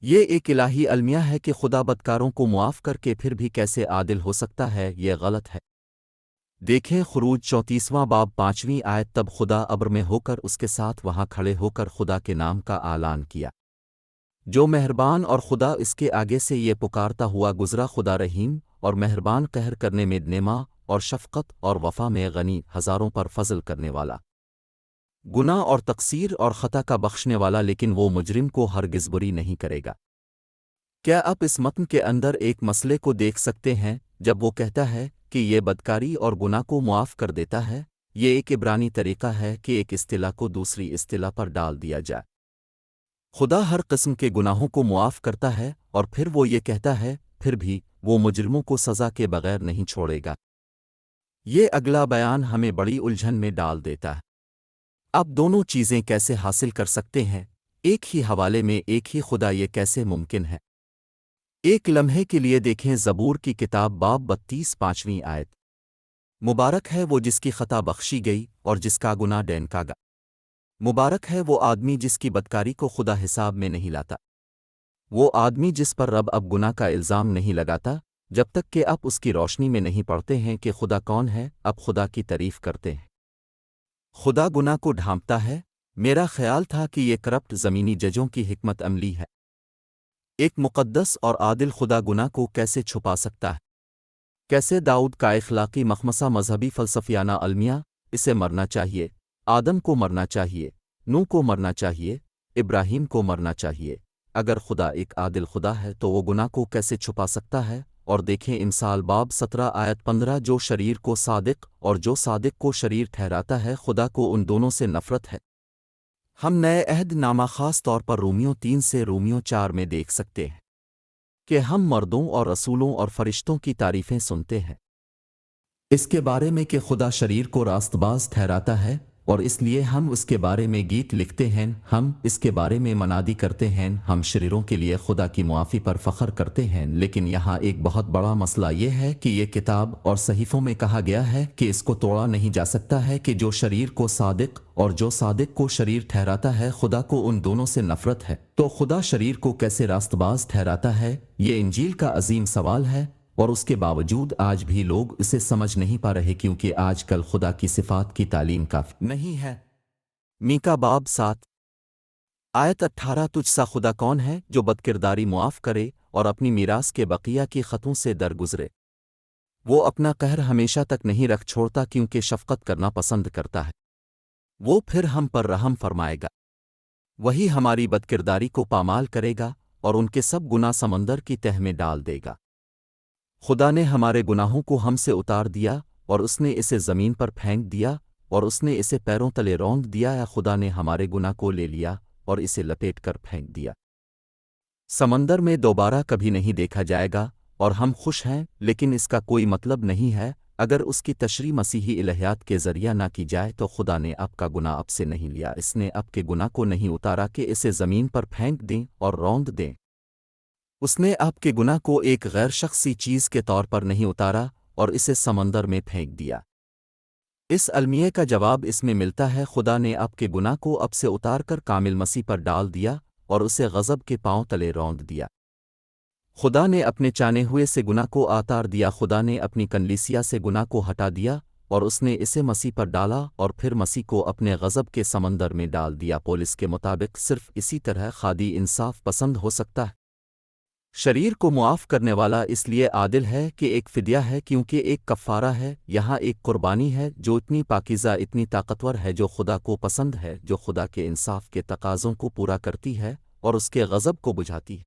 یہ ایک الہی المیہ ہے کہ خدا بدکاروں کو معاف کر کے پھر بھی کیسے عادل ہو سکتا ہے، یہ غلط ہے۔ دیکھیں خروج 34واں باب 5ویں آیت۔ تب خدا ابر میں ہو کر اس کے ساتھ وہاں کھڑے ہو کر خدا کے نام کا اعلان کیا جو مہربان، اور خدا اس کے آگے سے یہ پکارتا ہوا گزرا، خدا رحیم اور مہربان، قہر کرنے میں نعما اور شفقت اور وفا میں غنی، ہزاروں پر فضل کرنے والا، گناہ اور تقصیر اور خطا کا بخشنے والا، لیکن وہ مجرم کو ہرگز بری نہیں کرے گا۔ کیا آپ اس متن کے اندر ایک مسئلے کو دیکھ سکتے ہیں جب وہ کہتا ہے کہ یہ بدکاری اور گناہ کو معاف کر دیتا ہے؟ یہ ایک عبرانی طریقہ ہے کہ ایک اصطلاح کو دوسری اصطلاح پر ڈال دیا جائے۔ خدا ہر قسم کے گناہوں کو معاف کرتا ہے، اور پھر وہ یہ کہتا ہے پھر بھی وہ مجرموں کو سزا کے بغیر نہیں چھوڑے گا۔ یہ اگلا بیان ہمیں بڑی الجھن میں ڈال دیتا ہے۔ اب دونوں چیزیں کیسے حاصل کر سکتے ہیں؟ ایک ہی حوالے میں ایک ہی خدا، یہ کیسے ممکن ہے؟ ایک لمحے کے لیے دیکھیں زبور کی کتاب باب 32 5ویں آیت۔ مبارک ہے وہ جس کی خطا بخشی گئی اور جس کا گناہ ڈینکا گا۔ مبارک ہے وہ آدمی جس کی بدکاری کو خدا حساب میں نہیں لاتا، وہ آدمی جس پر رب اب گناہ کا الزام نہیں لگاتا جب تک کہ آپ اس کی روشنی میں نہیں پڑھتے ہیں کہ خدا کون ہے، اب خدا کی تعریف کرتے ہیں۔ خدا گناہ کو ڈھانپتا ہے۔ میرا خیال تھا کہ یہ کرپٹ زمینی ججوں کی حکمت عملی ہے۔ ایک مقدس اور عادل خدا گناہ کو کیسے چھپا سکتا ہے؟ کیسے داؤد کا اخلاقی مخمصہ مذہبی فلسفیانہ المیہ، اسے مرنا چاہیے، آدم کو مرنا چاہیے، نوح کو مرنا چاہیے، ابراہیم کو مرنا چاہیے۔ اگر خدا ایک عادل خدا ہے تو وہ گناہ کو کیسے چھپا سکتا ہے؟ اور دیکھیں امثال باب 17 آیت 15، جو شریر کو صادق اور جو صادق کو شریر ٹھہراتا ہے، خدا کو ان دونوں سے نفرت ہے۔ ہم نئے عہد نامہ خاص طور پر رومیوں 3 سے رومیوں 4 میں دیکھ سکتے ہیں کہ ہم مردوں اور رسولوں اور فرشتوں کی تعریفیں سنتے ہیں اس کے بارے میں کہ خدا شریر کو راست باز ٹھہراتا ہے، اور اس لیے ہم اس کے بارے میں گیت لکھتے ہیں، ہم اس کے بارے میں منادی کرتے ہیں، ہم شریروں کے لیے خدا کی معافی پر فخر کرتے ہیں۔ لیکن یہاں ایک بہت بڑا مسئلہ یہ ہے کہ یہ کتاب اور صحیفوں میں کہا گیا ہے کہ اس کو توڑا نہیں جا سکتا ہے کہ جو شریر کو صادق اور جو صادق کو شریر ٹھہراتا ہے، خدا کو ان دونوں سے نفرت ہے۔ تو خدا شریر کو کیسے راست باز ٹھہراتا ہے؟ یہ انجیل کا عظیم سوال ہے، اور اس کے باوجود آج بھی لوگ اسے سمجھ نہیں پا رہے، کیونکہ آج کل خدا کی صفات کی تعلیم کافی نہیں ہے۔ میکا باب 7 آیت 18، تجھ سا خدا کون ہے جو بدکرداری معاف کرے اور اپنی میراث کے بقیہ کی خطوں سے درگزرے؟ وہ اپنا قہر ہمیشہ تک نہیں رکھ چھوڑتا، کیونکہ شفقت کرنا پسند کرتا ہے۔ وہ پھر ہم پر رحم فرمائے گا۔ وہی ہماری بدکرداری کو پامال کرے گا اور ان کے سب گناہ سمندر کی تہ میں ڈال دے گا۔ خدا نے ہمارے گناہوں کو ہم سے اتار دیا، اور اس نے اسے زمین پر پھینک دیا، اور اس نے اسے پیروں تلے روند دیا، یا خدا نے ہمارے گناہ کو لے لیا اور اسے لپیٹ کر پھینک دیا۔ سمندر میں دوبارہ کبھی نہیں دیکھا جائے گا، اور ہم خوش ہیں، لیکن اس کا کوئی مطلب نہیں ہے۔ اگر اس کی تشریح مسیحی الہیات کے ذریعہ نہ کی جائے تو خدا نے آپ کا گناہ اب سے نہیں لیا، اس نے آپ کے گناہ کو نہیں اتارا کہ اسے زمین پر پھینک دیں اور روند دیں۔ اس نے آپ کے گناہ کو ایک غیر شخصی چیز کے طور پر نہیں اتارا اور اسے سمندر میں پھینک دیا۔ اس المیہ کا جواب اس میں ملتا ہے، خدا نے آپ کے گناہ کو اب سے اتار کر کامل مسیح پر ڈال دیا اور اسے غضب کے پاؤں تلے روند دیا۔ خدا نے اپنے چانے ہوئے سے گناہ کو اتار دیا، خدا نے اپنی کنلیسیا سے گناہ کو ہٹا دیا اور اس نے اسے مسیح پر ڈالا، اور پھر مسیح کو اپنے غضب کے سمندر میں ڈال دیا۔ پولس کے مطابق صرف اسی طرح خادی انصاف پسند ہو سکتا ہے۔ شریر کو معاف کرنے والا اس لیے عادل ہے کہ ایک فدیہ ہے، کیونکہ ایک کفارہ ہے، یہاں ایک قربانی ہے جو اتنی پاکیزہ، اتنی طاقتور ہے، جو خدا کو پسند ہے، جو خدا کے انصاف کے تقاضوں کو پورا کرتی ہے اور اس کے غضب کو بجھاتی ہے۔